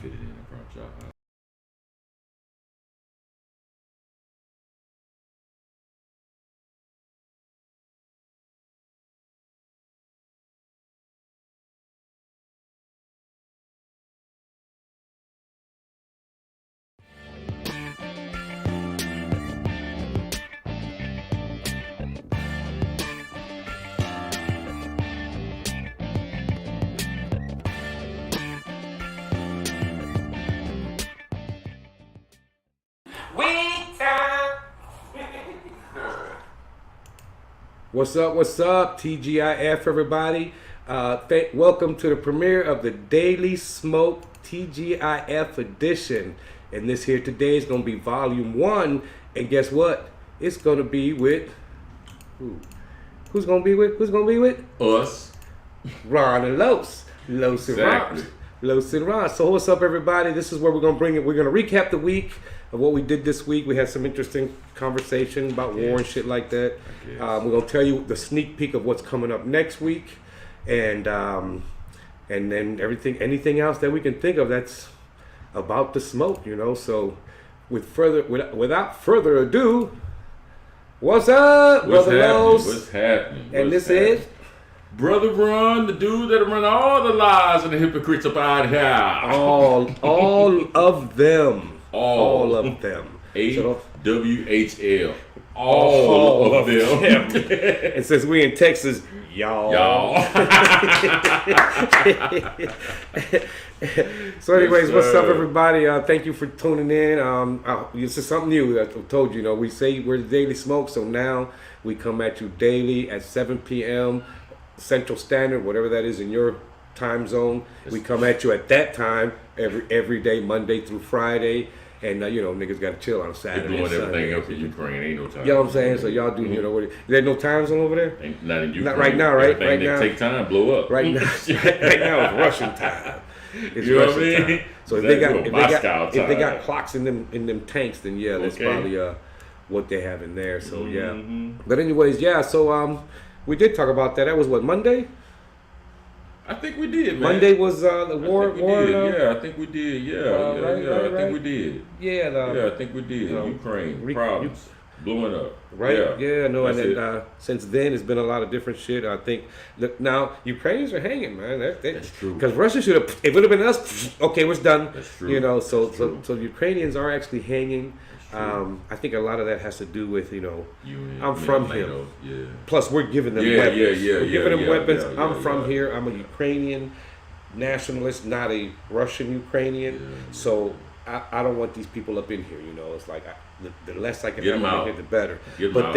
fit it in and brought y'all out. What's up? What's up? TGIF, everybody. Welcome to the premiere of the Daily Smoke TGIF edition. And this here today is going to be volume 1. And guess what? It's going to be with who? Who's going to be with? Who's going to be with? Us. Ron and Los. Los and Exactly. Ron. Los and Ron. So what's up, everybody? This is where we're going to bring it. We're going to recap the week of what we did this week. We had some interesting conversation about war and shit like that. We're going to tell you the sneak peek of what's coming up next week. And then anything else that we can think of that's about the smoke, you know. So without further ado, what's up, Brother Los? What's happening? And this is Brother Ron, the dude that'll run all the lies and the hypocrites up out here. all of them. All of them. AWHL. All of them. And since we in Texas, y'all. So anyways, what's up, everybody? Thank you for tuning in. This is something new. I told you, we say we're the Daily Smoke, so now we come at you daily at 7 p.m. Central Standard, whatever that is in your time zone. We come at you at that time every day, Monday through Friday. And niggas got to chill on Saturday. They're doing everything else in Ukraine. Ain't no time. You know what I'm saying? So y'all do, there's no time zone over there? Not in Ukraine. Not right now, right? Right now. Take time, blow up. Right now it's Russian time. It's you know Russian what I mean? time. So if they got clocks in them tanks, then yeah, that's probably what they have in there. So yeah. But anyways, yeah. So we did talk about that. That was what, Monday? I think we did, man. Monday was the war. I think we did. I think we did. Yeah, I think we did. Ukraine problems blowing up. Right? Yeah, no, and then since then it's been a lot of different shit. I think now Ukrainians are hanging, man. That's true. Because Russia should have. It would have been us. Okay, it's done. That's true. So Ukrainians are actually hanging. I think a lot of that has to do with I'm from here. Yeah. Plus, we're giving them weapons. We're giving them weapons. I'm from here. I'm a Ukrainian nationalist, not a Russian Ukrainian. So I don't want these people up in here. It's like the less I can have them in here, the better. But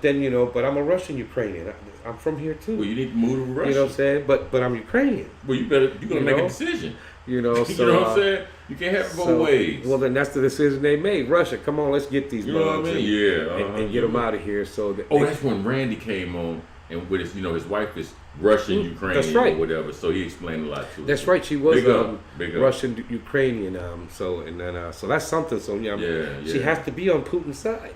then I'm a Russian Ukrainian. I'm from here too. Well, you need to move to Russia. You know what I'm saying? But I'm Ukrainian. Well, you're gonna make a decision. So you know what I'm saying? You can't have it both ways. Well, then that's the decision they made. Russia, come on, let's get these bugs and get them out of here. So that's when Randy came on and with his wife is Russian Ukrainian or whatever. So he explained a lot to us. That's right. She was big Russian Ukrainian. So that's something. So she has to be on Putin's side,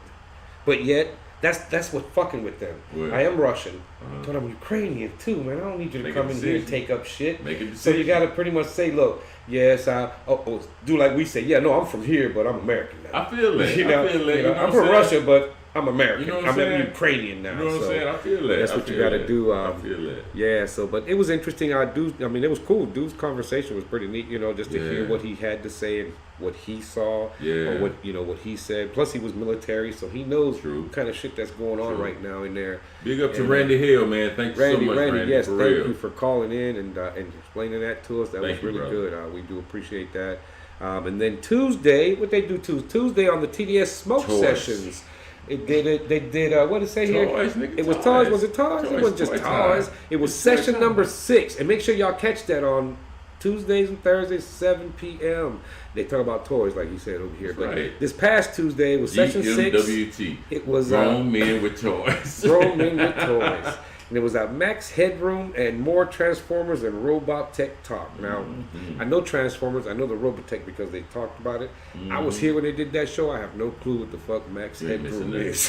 but yet. That's what fucking with them. Well, I am Russian, but I'm Ukrainian too, man. I don't need you to come in here and take up shit. Make a decision. So you got to pretty much say, look, yes, do like we say, yeah, no, I'm from here, but I'm American now. I feel that. I'm from Russia, but I'm American. You know what I'm Ukrainian now. You know what I'm saying? I feel that. That's what you got to do. I feel that. Yeah. So, but it was interesting. It was cool. Dude's conversation was pretty neat. Just to hear what he had to say and what he saw. Or what he said. Plus, he was military, so he knows the kind of shit that's going on right now in there. Big up to Randy Hill, man. Thank you so much, Randy. Yes, thank you for calling in and explaining that to us. That was really good. We do appreciate that. And then Tuesday, what they do Tuesday on the TDS Smoke Sessions. They did what did it say here? It was toys. Was it toys? It wasn't just toys. It was session number 6. And make sure y'all catch that on Tuesdays and Thursdays, 7 p.m. They talk about toys, like he said over here. But this past Tuesday was session 6. GMWT. It was Grown Men with Toys. Grown Men with Toys. And it was Max Headroom and more Transformers and Robot Tech talk. Now, I know Transformers, I know the Robotech because they talked about it. I was here when they did that show. I have no clue what the fuck Max Headroom is.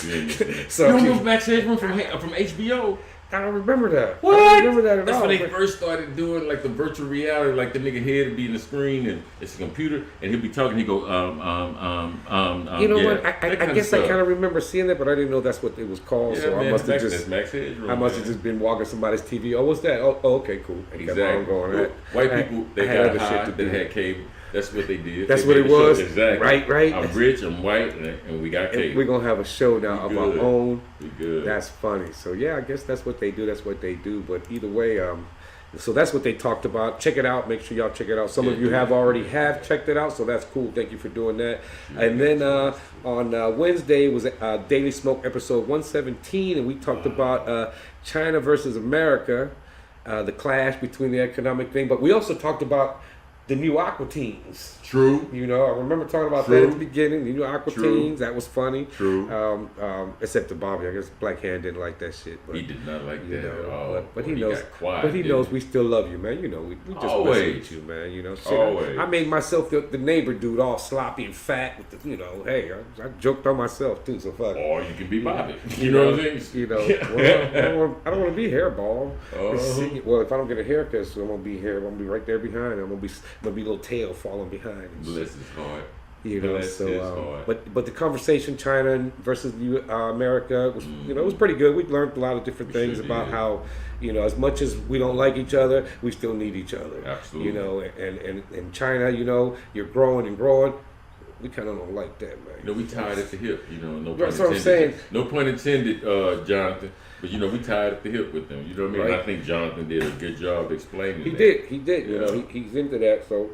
So you remember Max Headroom from HBO? I don't remember that. What? I don't remember that at That's all. when they first started doing like the virtual reality, like the nigga head would be in the screen and it's a computer and he'll be talking. He go You know yeah, what? I guess I kind of remember seeing that, but I didn't know that's what it was called. Yeah, so man, I must have just been walking somebody's TV. Oh, what's that? Oh, okay, cool. Exactly. Going. White people, they got high, they had cable. That's what they did. That's what it was. Exactly. Right. I'm rich, I'm white, and we got cable. We're going to have a show now of our own. We good. That's funny. So, yeah, I guess that's what they do. But either way, so that's what they talked about. Check it out. Make sure y'all check it out. Some of you have checked it out, so that's cool. Thank you for doing that. And then on Wednesday was Daily Smoke episode 117, and we talked about China versus America, the clash between the economic thing. But we also talked about the new Aqua Teens. True. You know, I remember talking about that at the beginning. The new Aqua Teens. That was funny. True. Except the Bobby. I guess Black Hand didn't like that shit. But, he did not like that at all. But he knows. Got quiet, but he knows we still love you, man. You know, we just messing with you, man. You know, shit. Always. I made myself the neighbor dude all sloppy and fat with the, you know, hey, I joked on myself too, so fuck. Or you can be Bobby. You know what I'm saying? You know, I don't want to be hairball. Well, if I don't get a haircut, so I'm gonna be here. I'm gonna be right there behind. I'm gonna be a little tail falling behind. Bless his heart. You know, so but the conversation China versus America was you know, it was pretty good. We learned a lot of different things about how, you know, as much as we don't like each other, we still need each other. Absolutely. You know, and China, you know, you're growing and growing. We kind of don't like that, man. You know, we tied at the hip. You know, no pun That's intended. what I'm saying. No pun intended, Jonathan. But you know, we tied at the hip with them. You know what I mean? Right. And I think Jonathan did a good job explaining. He that. did. You know, he's into that. So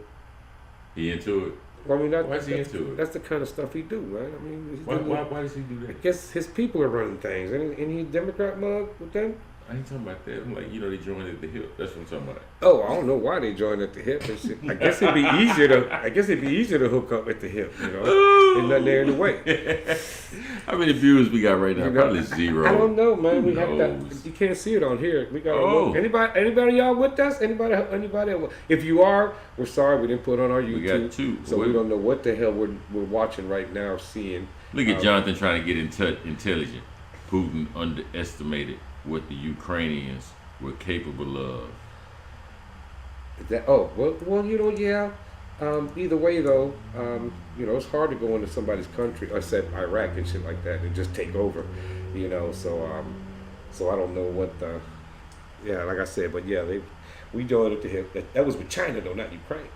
he into it. I mean, why is he into it? That's the kind of stuff he do, man. I mean, why does he do that? I guess his people are running things. Ain't he Democrat mug with them? I ain't talking about that. I'm like, you know, they joined at the hip. That's what I'm talking about. Oh, I don't know why they joined at the hip and shit. I guess it'd be easier to hook up at the hip, you know. There's nothing there in the way. How many views we got right now? Probably zero. I don't know, man. We have knows? that. You can't see it on here. We got anybody y'all with us? Anybody? If you are, we're sorry we didn't put it on our YouTube. We got two. So we don't know what the hell we're watching right now, seeing. Look at Jonathan trying to get intelligent. Putin underestimated what the Ukrainians were capable of. Well, you know, yeah. Either way, though, you know, it's hard to go into somebody's country, except Iraq and shit like that, and just take over, you know. So I don't know what the, like I said, but yeah, we joined at the hip. That was with China though, not Ukraine.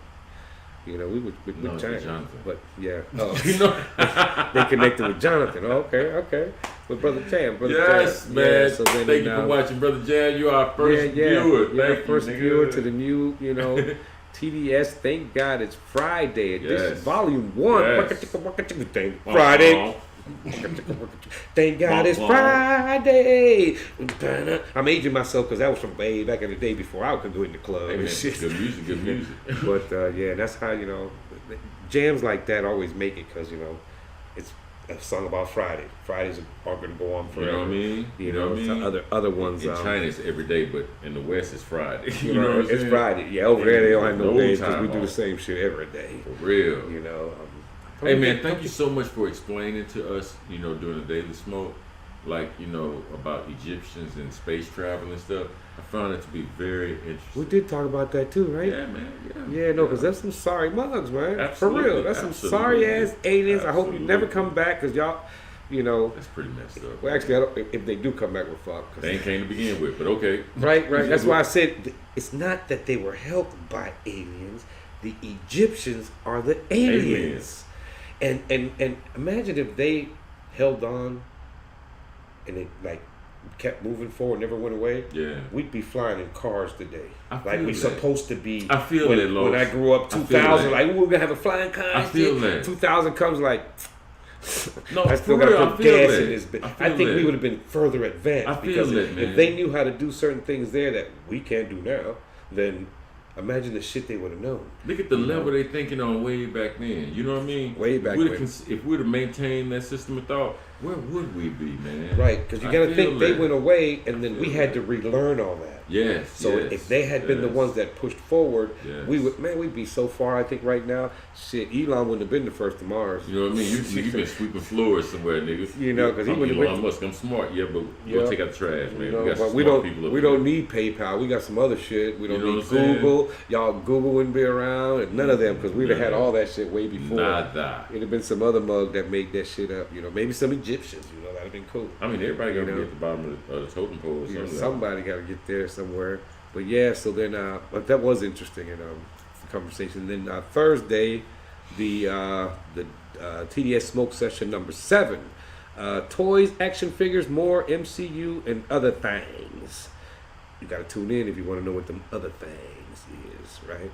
You know, we were with China, Jonathan. but yeah, you know, they connected with Jonathan. Okay, with Brother Tam. Yes, Tam. man. Yeah, so then Thank you for watching, Brother Jam. You are our first viewer. Thank first you, viewer to the new, you know, TDS. Thank God it's Friday edition, Volume 1. Yes. Friday. Thank God it's Friday. I'm aging myself because that was from way back in the day before I could go in the club. Hey, man, and shit. good music. But that's how, you know, jams like that always make it because, you know, it's a song about Friday. Fridays are going to go on forever. You know what I mean? You know what I mean? Other ones. In China it's every day, but in the West it's Friday. You know what I'm saying? It's Friday. Yeah, over there they don't have no days because we do the same shit every day. For real. You know. Hey man, thank you so much for explaining to us, you know, during the Daily Smoke, like, you know, about Egyptians and space travel and stuff. I found it to be very interesting. We did talk about that too, right? Yeah, man. Yeah, no, because that's some sorry mugs, man. Absolutely. For real. That's some sorry ass aliens. I hope you never come back because y'all, you know. That's pretty messed up. Well, actually, if they do come back, we're fucked. They ain't came to begin with, but okay. Right. That's why I said it's not that they were helped by aliens. The Egyptians are the aliens. And imagine if they held on and it like kept moving forward, never went away. Yeah, we'd be flying in cars today, like we're supposed to be. I feel when, that, Lord. When I grew up, 2000, like we're gonna have a flying car. I feel that. 2000 comes like. No, I still got to put gas in this. I think we would have been further advanced because if they knew how to do certain things there that we can't do now, then. Imagine the shit they would have known. Look at the level they thinking on way back then. You know what I mean? Way back when. If we'd have maintained that system of thought, where would we be, man? Right, because you got to think they went away, and then we had to relearn all that. Yes. So if they had been the ones that pushed forward, we'd be so far. I think right now, shit, Elon wouldn't have been the first to Mars. You know what I mean? You've been sweeping floors somewhere, niggas. You know, because he wouldn't have been. Elon Musk, I'm smart, but we'll take out the trash, man. You know, we don't need PayPal. We got some other shit. We don't need Google. Y'all, Google wouldn't be around, and none of them, because we'd have had all that shit way before. Nada. It'd have been some other mug that made that shit up. You know, maybe some Egyptians. You know, that'd have been cool. I mean, everybody got to be at the bottom of the totem pole. Or something. Somebody got to get there somewhere. But yeah, so then, but that was interesting in the conversation. Then Thursday, the TDS Smoke Session number 7, toys, action figures, more MCU, and other things. You got to tune in if you want to know what them other things is, right?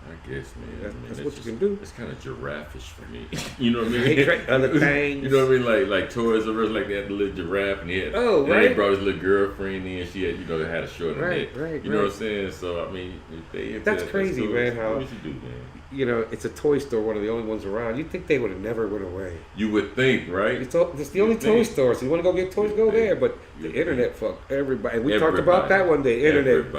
I guess, man. That's what you can do. It's kind of giraffe-ish for me. You know what I mean? Other things. You know what I mean? Like Toys R Us, like they had the little giraffe, and he had, he brought his little girlfriend in. She had, they had a short neck. You know what I'm saying? So I mean, if they that's crazy, man. How what you do, man? You know, it's a toy store, one of the only ones around. You'd think they would have never went away. You would think, right? It's the only toy store. So you want to go get toys, go there. But the internet fucked everybody. And we talked about that one day. Internet,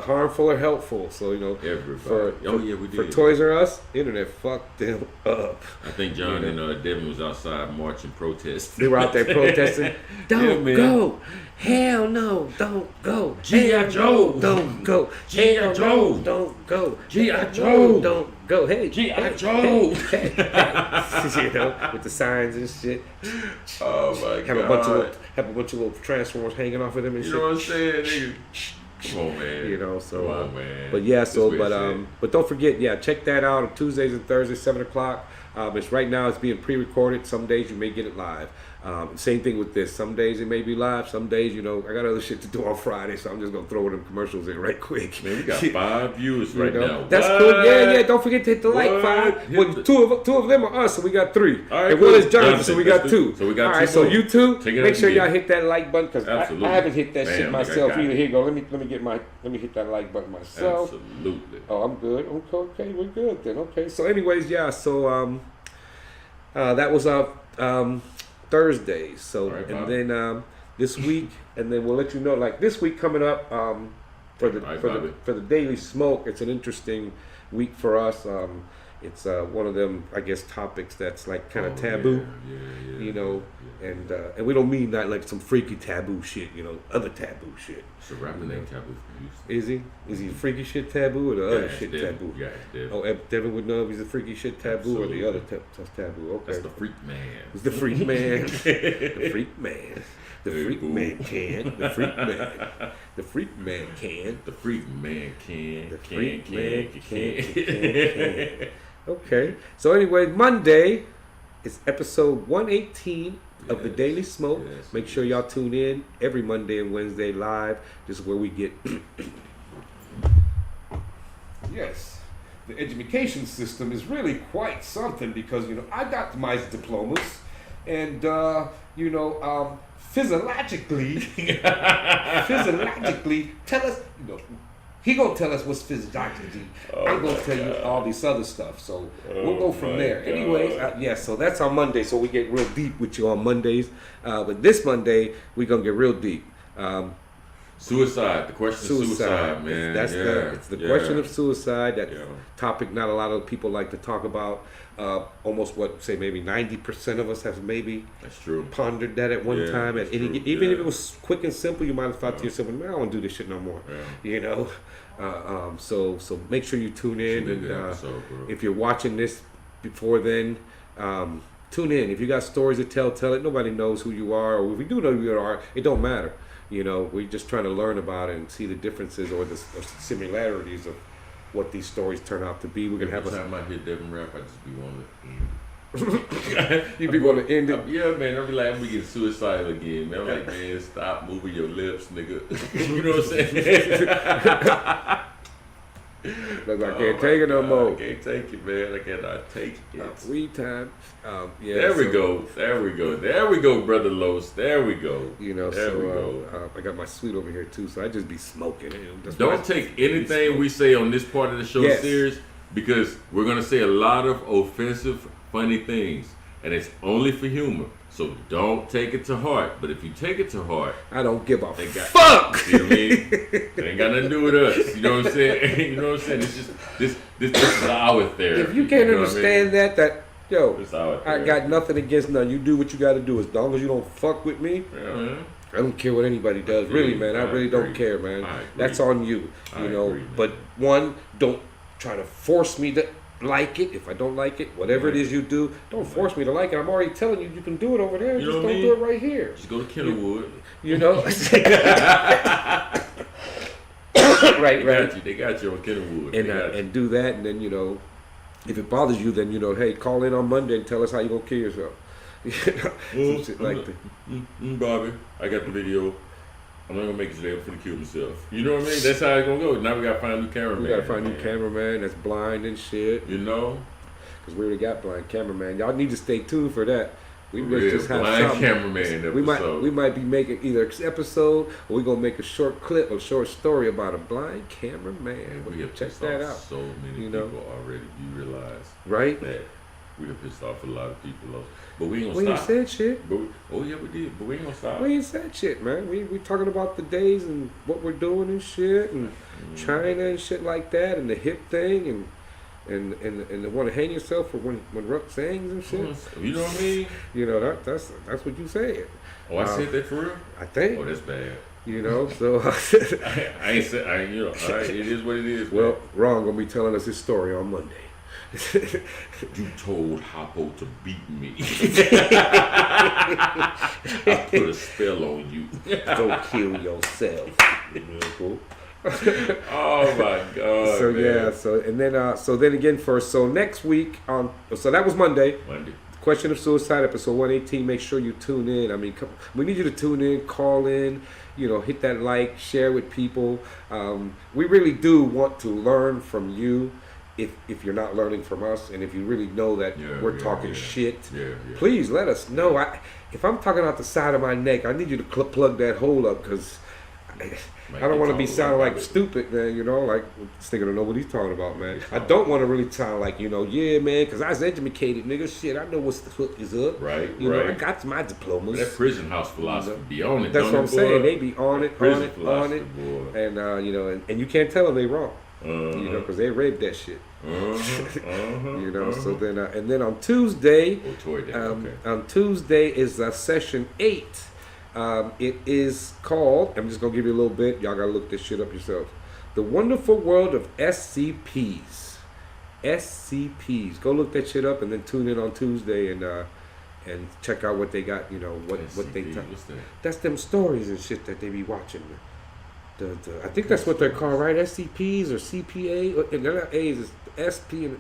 harmful or helpful. So, everybody. We did. For Toys R Us, internet fucked them up. I think John and Devin was outside marching, protesting. They were out there protesting. Don't go. Hell no, don't go. G.I. Joe, don't go. G.I. Joe, don't go. G.I. Joe, don't go. Hey, G.I. Joe. With the signs and shit. Oh my God. Have a bunch of little transformers hanging off of them and shit. You know what I'm saying, nigga? Come on, man. So. Come on, man. But yeah, but don't forget, check that out on Tuesdays and Thursdays, 7 o'clock. It's right now. It's being pre-recorded. Some days you may get it live. Same thing with this. Some days it may be live. Some days, I got other shit to do on Friday, so I'm just gonna throw them commercials in right quick. Man, we got 5 viewers right now. That's cool. Yeah. Don't forget to hit the like 5. Well, two of them are us, so we got 3. All right, and one is Jonathan, so we got 2. So we got 2. All right, so you two, make sure y'all hit that like button because I haven't hit that shit myself either. Here you go. Let me hit that like button myself. Absolutely. Oh, I'm good. Okay, we're good then. Okay. So, anyways, so that was Thursdays. So then this week, and then we'll let you know. Like this week coming up for the Daily Smoke. It's an interesting week for us. It's one of them, I guess, topics that's like kind of taboo. And we don't mean that like some freaky taboo shit. Other taboo shit. So rapping ain't taboo. Is he? Is he freaky shit taboo or the other shit taboo? Yeah, Devin. Oh, Devin would know if he's a freaky shit taboo or the other taboo. Okay. That's the freak man. It's the freak man. The freak man. The freak man can. The freak man. The freak man can. The freak man can. The freak man can. Okay. So anyway, Monday is episode 118 of the Daily Smoke. Make sure y'all tune in every Monday and Wednesday live. This is where we get. Yes, the education system is really quite something because I got my diplomas, and physiologically, tell us. He gonna tell us what's physiology. I'm gonna tell you all this other stuff. So we'll go from there. Anyways, so that's on Monday. So we get real deep with you on Mondays. But this Monday we're gonna get real deep. Suicide. The question of suicide, man. It's the question of suicide. That topic not a lot of people like to talk about. Almost maybe 90% of us have maybe pondered that at one time. Even if it was quick and simple, you might have thought to yourself, "Man, I don't want to do this shit no more." So make sure you tune in, and if you're watching this before then, tune in. If you got stories to tell it. Nobody knows who you are, or if we do know who you are, it don't matter. We're just trying to learn about it and see the differences or the similarities of what these stories turn out to be. We're gonna have every time I hear Devin rap, I just be wanting to end it. You be want to end it? Yeah, man. I'll be like, I'm gonna get suicidal again, man. I'm like, man, stop moving your lips, nigga. You know what I'm saying? Look, I can't take it no more. I can't take it, man. I cannot take it. 3 times. There we go, brother Los. There we go. I got my sweet over here too, so I just be smoking. Don't take anything we say on this part of the show serious, because we're gonna say a lot of offensive, funny things. and it's only for humor. So don't take it to heart. But if you take it to heart, I don't give a fuck. See what I mean? It ain't got nothing to do with us. You know what I'm saying? You know what I'm saying? It's just this is our therapy. If you can't understand that yo, I got nothing against none. You do what you got to do as long as you don't fuck with me. Yeah, man. I don't care what anybody does. Really, man. I really don't care, man. That's on you. You know. But one, don't try to force me to like it. If I don't like it, whatever it is you do, don't force me to like it. I'm already telling you, you can do it over there. Just don't do it right here. Just go to Kenilwood. You know. They got you on Kenilwood. And do that, and then if it bothers you, then hey, call in on Monday and tell us how you gonna kill yourself. Some shit like that. Bobby, I got the video. I'm not gonna make it today. I'm finna kill myself. You know what I mean? That's how it's gonna go. Now we gotta find a new cameraman. We gotta find a new cameraman that's blind and shit. You know? Because we already got blind cameraman. Y'all need to stay tuned for that. We might just have blind cameraman episode. We might be making either an episode or we're gonna make a short clip, a short story about a blind cameraman. We have check that out. So many people already. You realize, right? That we have pissed off a lot of people. But we ain't gonna stop. We ain't said shit. We did. But we ain't gonna stop. We ain't said shit, man. We talking about the days and what we're doing and shit and China and shit like that and the hip thing and the want to hang yourself for when Ruck sings and shit. You know what I mean? That's what you said. Oh, I said that for real? I think. Oh, that's bad. So I ain't said. All right, it is what it is. Well, man. Ron gonna be telling us his story on Monday. You told Hoppo to beat me. I put a spell on you. Go kill yourself. Oh my God. So man. Yeah. So then again so next week so that was Monday. Question of Suicide, episode 118. Make sure you tune in. I mean, we need you to tune in, call in, hit that like, share with people. We really do want to learn from you. If you're not learning from us, and if you really know that we're talking shit, please let us know. If I'm talking out the side of my neck, I need you to plug that hole up, because I don't want to be sounding like stupid, man. Like this nigga don't know what he's talking about, man. I don't want to really sound like yeah, man, because I was educated, nigga. Shit, I know what's the hook is up. Right. I got my diplomas. That prison house philosophy be on it. That's what I'm saying. They be on it, on it, and and you can't tell them they wrong. Because they raped that shit. So then and then on Tuesday, on Tuesday is session 8. It is called, I'm just gonna give you a little bit, y'all gotta look this shit up yourself. The Wonderful World of SCPs. SCPs. Go look that shit up and then tune in on Tuesday and check out what they got. What they talk. That's them stories and shit that they be watching. I think that's what they're called, right? SCPs or CPA. And they're not A's, it's SP and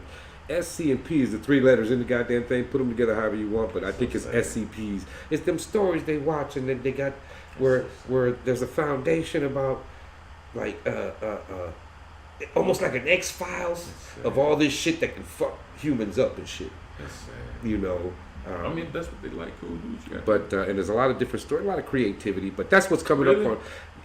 SC and P is the 3 letters in the goddamn thing. Put them together however you want, but I think it's SCPs. It's them stories they watch, and then they got where there's a foundation about like almost like an X-Files of all this shit that can fuck humans up and shit. That's sad. I mean, that's what they like. Cool dudes. But and there's a lot of different stories, a lot of creativity. But that's what's coming up on.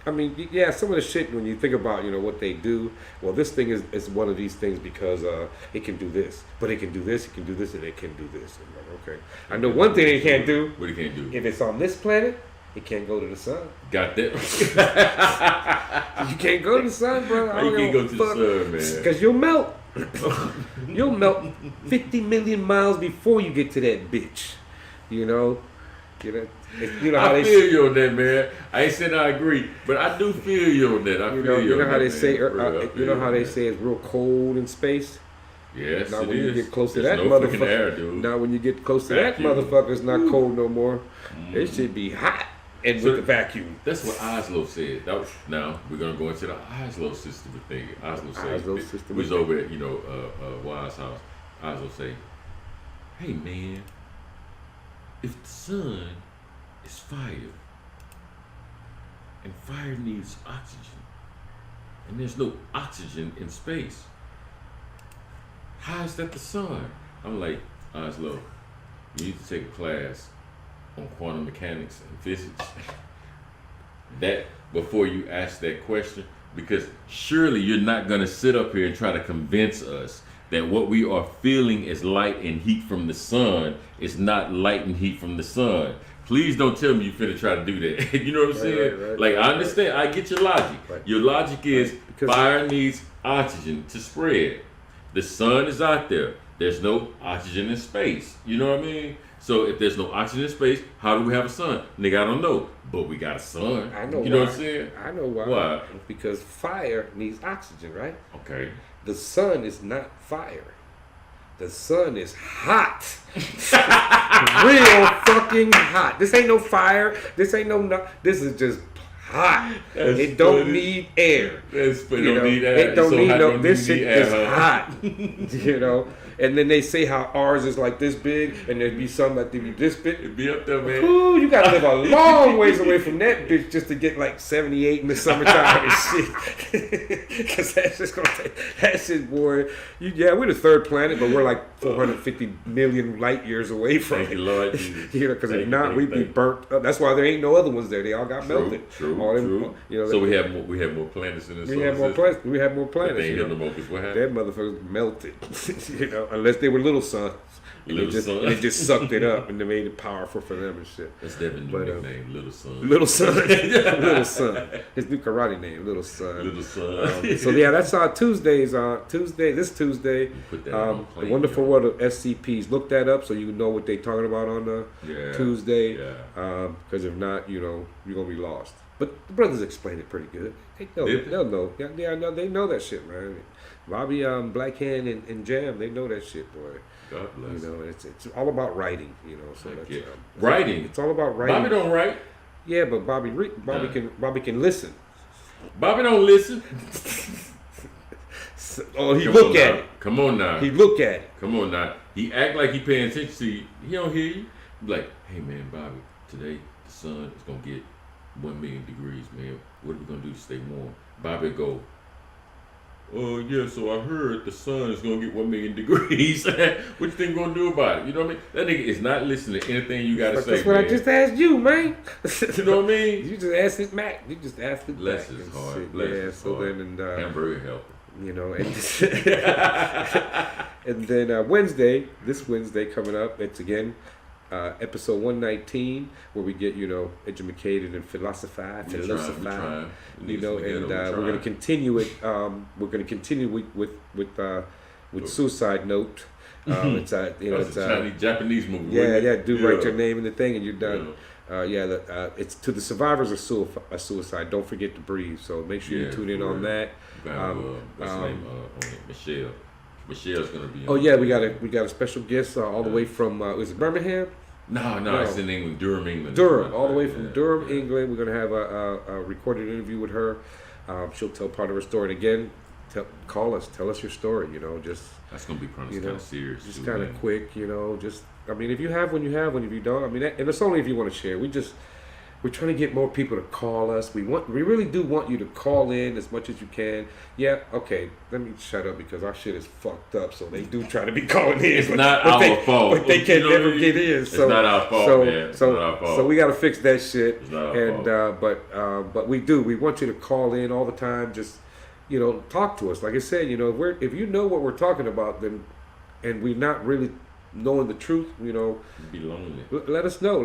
I mean, yeah, some of the shit, when you think about, what they do, well, this thing is one of these things because it can do this, but it can do this, and it can do this. And like, okay. I know one thing it can't do. What it can't do? If it's on this planet, it can't go to the sun. Got that? You can't go to the sun, bro. You can't go to the sun, man. Because you'll melt. You'll melt 50 million miles before you get to that bitch. I feel you on that, man. I ain't saying I agree, but I do feel you on that. I feel you on how that, they say. How they say it's real cold in space. Yes, now it when is. You get close to There's that no motherfucker, air, dude. Now when you get close to that motherfucker, it's not cold no more. It should be hot, and with the vacuum. That's what Oslo said. Now we're gonna go into the Oslo system of things. Oslo said we was over at Wise House. Oslo say, "Hey man, if the sun is fire, and fire needs oxygen, and there's no oxygen in space, how is that the sun?" I'm like, Oslo, you need to take a class on quantum mechanics and physics that before you ask that question, because surely you're not going to sit up here and try to convince us that what we are feeling is light and heat from the sun is not light and heat from the sun. Please don't tell me you finna try to do that. You know what I'm saying? Like, I understand. I get your logic. Your logic is fire needs oxygen to spread. The sun is out there. There's no oxygen in space. You know what I mean? So if there's no oxygen in space, how do we have a sun? Nigga, I don't know. But we got a sun. I know. You know what I'm saying? I know why. Why? Because fire needs oxygen, right? Okay. The sun is not fire. The sun is hot. Real fucking hot. This ain't no fire. This ain't no. This is just hot. It don't need air. It don't need air. It don't need no. This shit is hot. You know. And then they say how ours is like this big, and there'd be some that be this big. It'd be up there, man. Ooh, you gotta live a long ways away from that bitch just to get like 78 in the summertime and shit. Cause that's just gonna take that shit, boy. We're the third planet, but we're like 450 million light years away from Thank it. you, Lord Jesus. You know, because if not, we'd be burnt up. That's why there ain't no other ones there. They all got melted. True. All them, you know, so we have more planets in the solar system. We have more planets. They ain't hitting them because what happened? That motherfuckers melted. You know, unless they were little suns. They just sucked it up and they made it powerful for them and shit. That's Devin's new nickname, Little Sun. Little Sun. Little Sun. His new karate name, Little Sun. Little Sun. So yeah, that's our Tuesdays. This Tuesday, the Wonderful World of SCPs. Look that up so you know what they're talking about on the Tuesday. Because if not, you know, you're gonna be lost. But the brothers explain it pretty good. They'll know. Yeah, no, they know that shit, man. Bobby, Black Hand, and Jam, they know that shit, boy. God bless. You know, it's all about writing. You know, so that's writing. It's all about writing. Bobby don't write. Yeah, but Bobby can listen. Bobby don't listen. He look at it. Come on now. He look at it. Come on now. He act like he paying attention to you. He don't hear you. Be like, hey man, Bobby, today the sun is gonna get 1 million degrees, man. What are we gonna do to stay warm? Bobby go, oh yeah, so I heard the sun is gonna get 1 million degrees. What you think we're gonna do about it? You know what I mean? That nigga is not listening to anything you gotta say. That's what I just asked you, man. You know what I mean? You just asked it, Mac. You just asked it. Bless his heart. Bless his heart. Hamburger helper. You know, and and then this Wednesday coming up, it's again episode 119, where we get, you know, educated and philosophize, you know, and we're going to continue it. We're going to continue with Suicide Note. It's you know, it's a Chinese Japanese movie. Do write your name in the thing and you're done. It's to the survivors of suicide. Don't forget to breathe. So make sure you tune in on that. What's her name? Michelle. Michelle's gonna be. Oh yeah, we got a special guest all the way from is it Birmingham? No, it's in England, Durham, England. Durham, all the way from Durham, England. We're gonna have a recorded interview with her. She'll tell part of her story. And again, call us, tell us your story. You know, just that's gonna be kind of serious. Just kind of quick. You know, just I mean, if you have one, you have one. If you don't, I mean, and it's only if you want to share. We're trying to get more people to call us. We really do want you to call in as much as you can. Yeah, okay. Let me shut up because our shit is fucked up. So they do try to be calling in. It's not our fault. But they can't never get in. It's not our fault, man. It's not our fault. So we got to fix that shit. It's not our fault. But we do. We want you to call in all the time. Just, you know, talk to us. Like I said, you know, if you know what we're talking about, then, and we're not really knowing the truth, you know, be lonely. Let us know.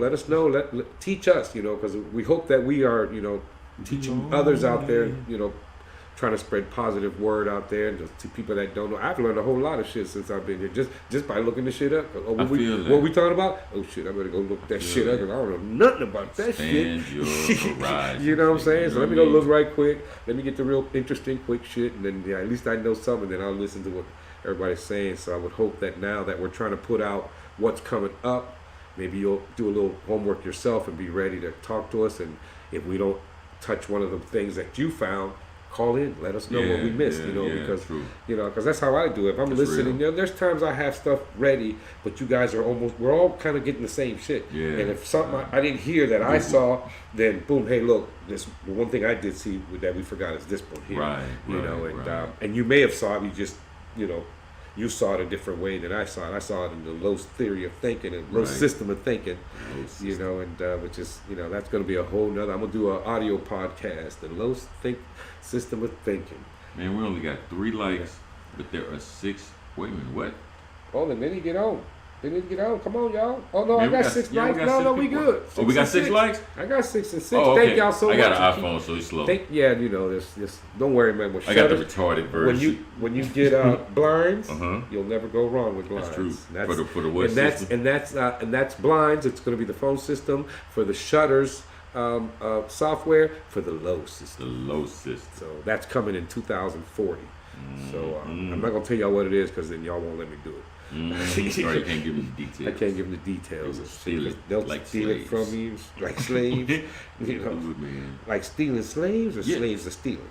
Teach us, you know, because we hope that we are, you know, teaching others out there, you know, trying to spread positive word out there and just to people that don't know. I've learned a whole lot of shit since I've been here, just by looking this shit up. What we talking about? Oh shit, I better go look that shit up because I don't know nothing about that shit. Your horizon. You know what I'm saying? So let me go look right quick. Let me get the real interesting, quick shit, and then at least I know something. Then I'll listen to what everybody's saying. So I would hope that now that we're trying to put out what's coming up, maybe you'll do a little homework yourself and be ready to talk to us. And if we don't touch one of the things that you found, call in, let us know what we missed, because that's how I do it. If I'm listening, you know, there's times I have stuff ready, but you guys are we're all kind of getting the same shit. Yeah. And if something I didn't hear that I saw, then boom, hey, look, the one thing I did see that we forgot is this one here. And you may have saw it, you just, you know, you saw it a different way than I saw it. I saw it in the low theory of thinking and low system of thinking, you know, and which is, you know, that's going to be a whole nother. I'm going to do an audio podcast, the low system of thinking. Man, we only got 3 likes, but there are 6 Wait a minute, what? Oh, then they need to get on. They need to get on. Come on, y'all. Oh, no, Man, I got 6 likes. No, we good. Oh, we got 6 likes? I got 6 and 6. Oh, okay. Thank y'all so much. I got an iPhone, so it's slow. This. Don't worry, man. I got the retarded version. When you get blinds, you'll never go wrong with blinds. That's true. For the what system? And that's blinds. It's going to be the phone system. For the shutters, software, for the low system. The low system. So that's coming in 2040. So I'm not gonna tell y'all what it is because then y'all won't let me do it. Sorry, you can't give them the details. I can't give them the details. They'll like steal slaves. it from you like slaves. Like stealing slaves or slaves are stealing.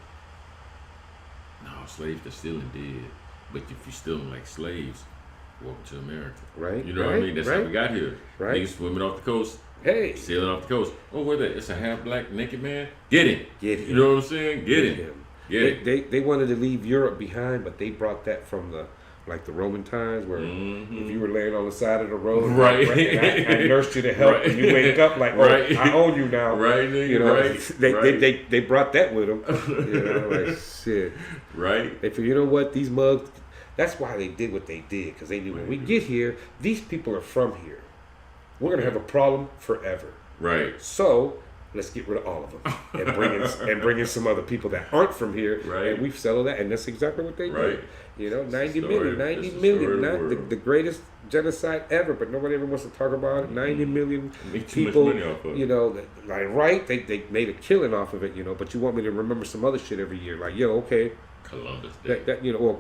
No, slaves are stealing dead. But if you're stealing like slaves, welcome to America. Right. You know what I mean? That's how we got here. Right. Niggas swimming off the coast. Hey. Sailing off the coast. Oh, what that? It's a half black naked man. Get him. Get him. You know what I'm saying? Get him. They wanted to leave Europe behind, but they brought that from the Roman times where if you were laying on the side of the road, right, and I nursed you to help, and you wake up like, I own you now, right? You know, they brought that with them, you know, like shit, right? They figured, you know what, these mugs. That's why they did what they did, because they knew when we get here, these people are from here. We're gonna have a problem forever, right? So let's get rid of all of them and bring in some other people that aren't from here, right? And we've settled that, and that's exactly what they did. You know, 90 million, the greatest genocide ever, but nobody ever wants to talk about it. 90 million people, you know, like they made a killing off of it, you know. But you want me to remember some other shit every year, like okay. Columbus Day.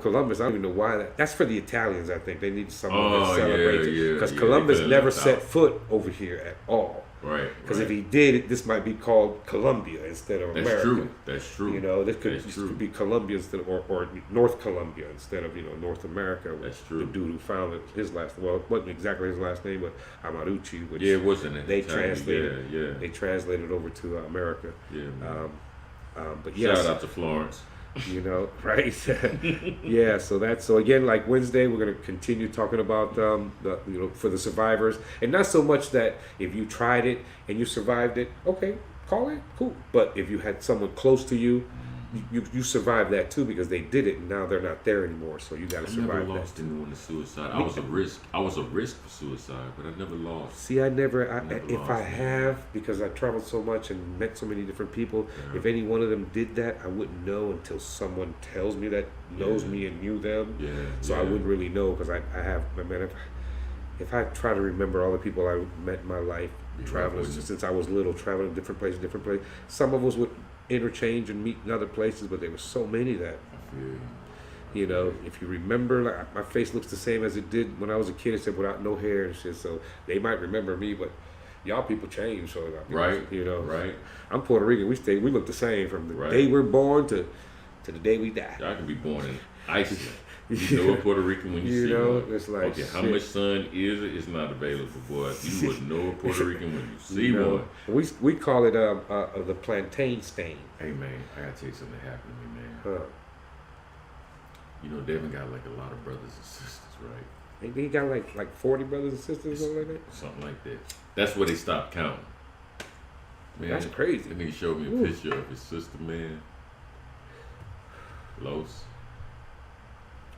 Columbus. I don't even know why that's for the Italians. I think they need someone that celebrates it because Columbus never never set foot over here at all. Right. Because if he did, this might be called Columbia instead of America. That's true. You know, this could be Columbia instead of, or North Columbia instead of North America. That's true. The dude who founded it wasn't exactly his last name, but Amarucci. Which it wasn't. They translated. They translated over to America. Yeah. But shout out to Florence. You know, right? Yeah. So again, like Wednesday, we're gonna continue talking about for the survivors, and not so much that if you tried it and you survived it, okay, call it cool. But if you had someone close to you, you survived that too because they did it and now they're not there anymore. So you got to survive that. I never lost anyone to suicide. I was a risk. I was a risk for suicide, but I never lost. See, I never have because I traveled so much and met so many different people. Yeah. If any one of them did that, I wouldn't know until someone tells me that knows me and knew them. Yeah. So I wouldn't really know because I have. I mean, if I try to remember all the people I met in my life, traveling since I was little, traveling different places, some of us would interchange and meet in other places, but there were so many that if you remember, like my face looks the same as it did when I was a kid, except without no hair and shit. So they might remember me, but y'all people change. So right. I'm Puerto Rican. We look the same from the day we're born to the day we die. Y'all can be born in Iceland. You know a Puerto Rican when you see one. It's like how much sun is it? It's not available, boy. You would know a Puerto Rican when you see one. We call it the plantain stain. Hey man, I gotta tell you something that happened to me, man. You know, Devin got like a lot of brothers and sisters, right? He got like 40 brothers and sisters, something like that. Something like that. That's where they stopped counting. Man, that's crazy. And he showed me a picture of his sister, man. Los.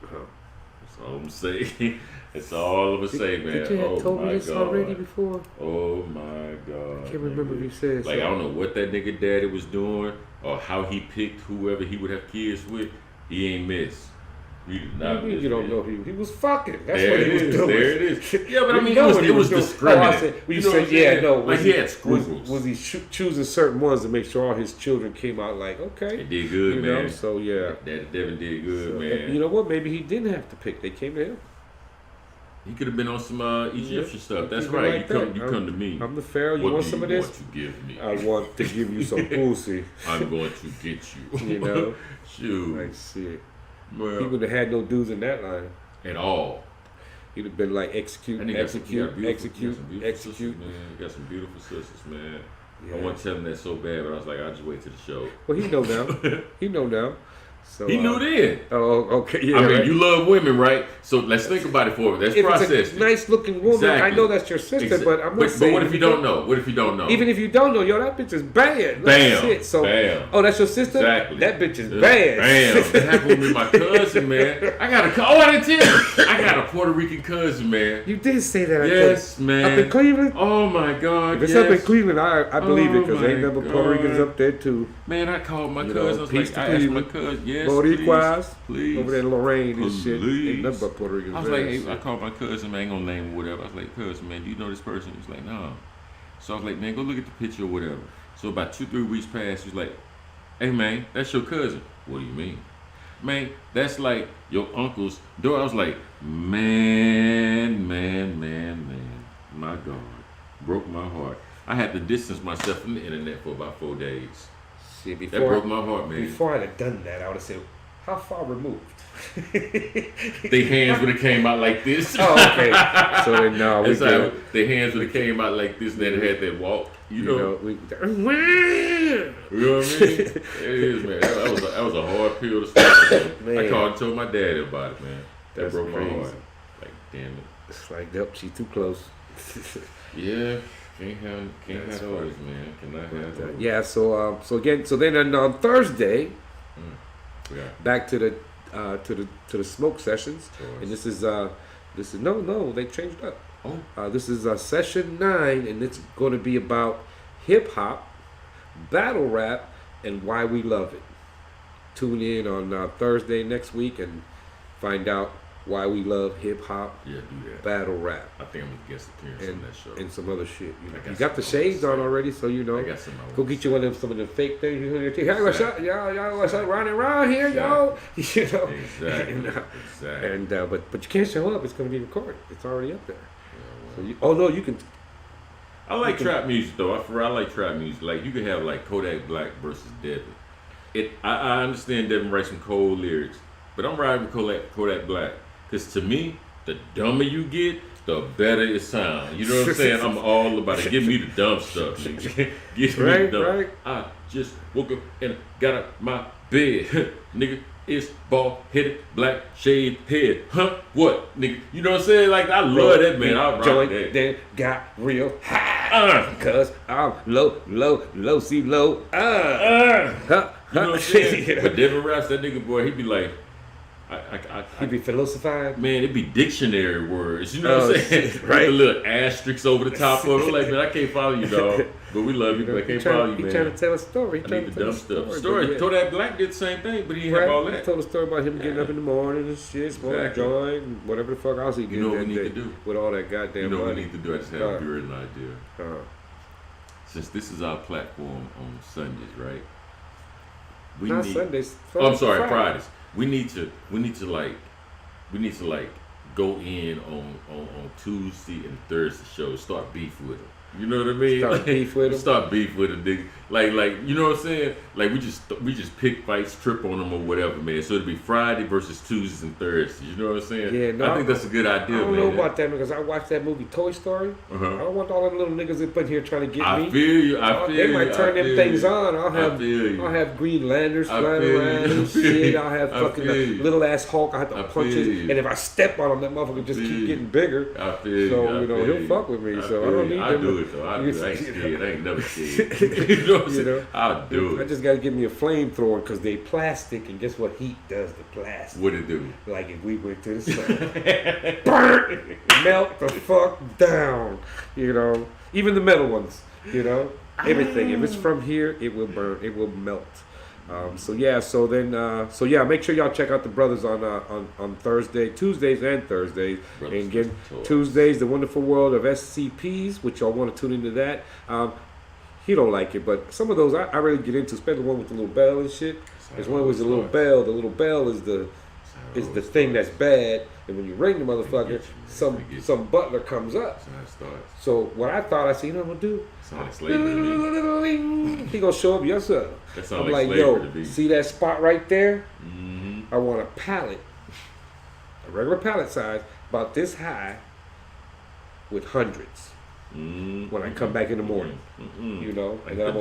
That's all I'm gonna say. That's all I'm gonna say, man. Did you have told me this already before? Oh my God. I can't remember if you said like, I don't know what that nigga daddy was doing or how he picked whoever he would have kids with. He ain't miss. He did not miss. You don't know he was fucking. That's there what he was doing. There it is. Yeah, but I mean, it was discriminate. You said, like he had scruples. Was he choosing certain ones to make sure all his children came out like, okay. They did good, man. Know? So, yeah. Daddy Devin did good, man. You know what? Maybe he didn't have to pick. They came to him. He could have been on some Egyptian stuff. That's right. Like you come to me. I'm the Pharaoh. You want some of this? What do you want to give me? I want to give you some pussy. I'm going to get you. You know? Shoot. Like, shit. Well, he would have had no dudes in that line. At all. He'd have been like execute. Man. You got some beautiful sisters, man. Yeah. I want to tell him that so bad, but I was like, I'll just wait till the show. Well, he know now. So he knew then. Oh, okay. Yeah, I mean, you love women, right? So let's think about it for a minute. Let's process it's a nice looking woman. Exactly. I know that's your sister, but I'm not saying. But what if you don't know? What if you don't know? Even if you don't know, yo, that bitch is bad. Bam. Shit. So, bam. Oh, that's your sister? Exactly. That bitch is bad. Bam. That happened with my cousin, man. I didn't tell you. I got a Puerto Rican cousin, man. You did say that. Yes, man. Up in Cleveland? Oh, my God. If it's up in Cleveland, I believe it, because ain't number Puerto Ricans up there, too. Man, I called my cousin. I was like, I asked my cousin, yes, please. Over there in Lorraine and shit. Ain't nothing but Puerto Ricans. I was like, hey, I called my cousin, man, I ain't gonna name him or whatever. I was like, cousin, man, do you know this person? He was like, no. So I was like, man, go look at the picture or whatever. So about 2-3 weeks passed, he was like, hey, man, that's your cousin. What do you mean? Man, that's like your uncle's daughter. I was like, man, my God, broke my heart. I had to distance myself from the internet for about 4 days. See, that broke my heart, man. Before I'd have done that, I would have said, how far removed? Their hands would have came out like this. Oh, okay. So then, no, we like, their hands would have came out like this, and then had that walk. You know what I mean? It is, man. That was a hard pill to swallow. I called and told my daddy about it, man. That broke my heart. Like, damn it. It's like, nope, she's too close. Yeah. Can't have those, man. Cannot have those. Yeah. So then on Thursday, back to the smoke sessions, and this is no, they changed up. Oh. This is session 9, and it's going to be about hip hop, battle rap, and why we love it. Tune in on Thursday next week and find out why we love hip hop, battle rap. I think I'm gonna guest appearance on that show and some other shit. You got the shades on already, so you know. I got some. Go get you some of the fake things. Hey, what's up, y'all? What's up, running around here, y'all? You know. Exactly. And but you can't show up. It's gonna be recorded. It's already up there. Yeah, well. So you can. I like trap music though. I like trap music. Like you could have like Kodak Black versus Devin. I understand Devin writes some cold lyrics, but I'm riding with Kodak Black. Because to me, the dumber you get, the better it sounds. You know what I'm saying? I'm all about it. Give me the dumb stuff, nigga. Give me the dumb. Right. I just woke up and got out my bed. Nigga, it's bald headed, black shaved head. Huh? What, nigga? You know what I'm saying? Like, I love that, man. I rock that. Then got real high. Because I'm low, see low. You know what I'm saying? But Devin Raps, that nigga, boy, he be like, He'd be philosophizing. Man, it'd be dictionary words. You know what I'm saying? Shit, right? With a little asterisk over the top of it. I'm like, man, I can't follow you, dog. But we love you, but I can't follow you, man. He's trying to tell a story. I need the dumb stuff. Story. Kodak Black did the same thing, but he didn't have all that. He told a story about him getting up in the morning and shit, smoking a joint, and whatever the fuck else he did. You know what we need to do? With all that goddamn money. You know what we need to do? I just have a brilliant idea. Since this is our platform on Sundays, right? Sundays. I'm sorry, Fridays. We need to go in on Tuesday and Thursday shows. Start beef with them. You know what I mean? Start beef with them, nigga. Like you know what I'm saying? Like we just pick fights, trip on them or whatever, man. So it'll be Friday versus Tuesdays and Thursdays. You know what I'm saying? Yeah, no, I think that's a good idea, man. I don't know about that because I watched that movie Toy Story. I don't want all them little niggas up in here trying to get me. I feel you. They might turn them things on. I'll have Green Lanterns flying around and shit. I'll have fucking little ass Hulk. I have to punch it, and if I step on him, that motherfucker just keep getting bigger. I feel so you know he'll fuck with me. So I don't need them. I do it though. I ain't scared. I ain't never scared. You know what I'm saying? I'll do it. I just gotta give me a flamethrower because they plastic, and guess what heat does to plastic? What it do? Like if we went to the sun, burn, melt the fuck down. You know, even the metal ones. You know, everything. If it's from here, it will burn. It will melt. So make sure y'all check out the brothers on Tuesdays and Thursdays. Brothers and again, Tuesdays, The Wonderful World of SCPs, which y'all want to tune into that. He don't like it, but some of those I really get into, especially the one with the little bell and shit. There's one with the little bell. The little bell is the thing that's bad, and when you ring the motherfucker, some butler comes up. So what I thought, I said, you know what I'm gonna do? He gonna show up, yes sir. I'm like, yo, see that spot right there? Mm-hmm. I want a pallet, a regular pallet size, about this high, with hundreds. when I come back in the morning. You know, and then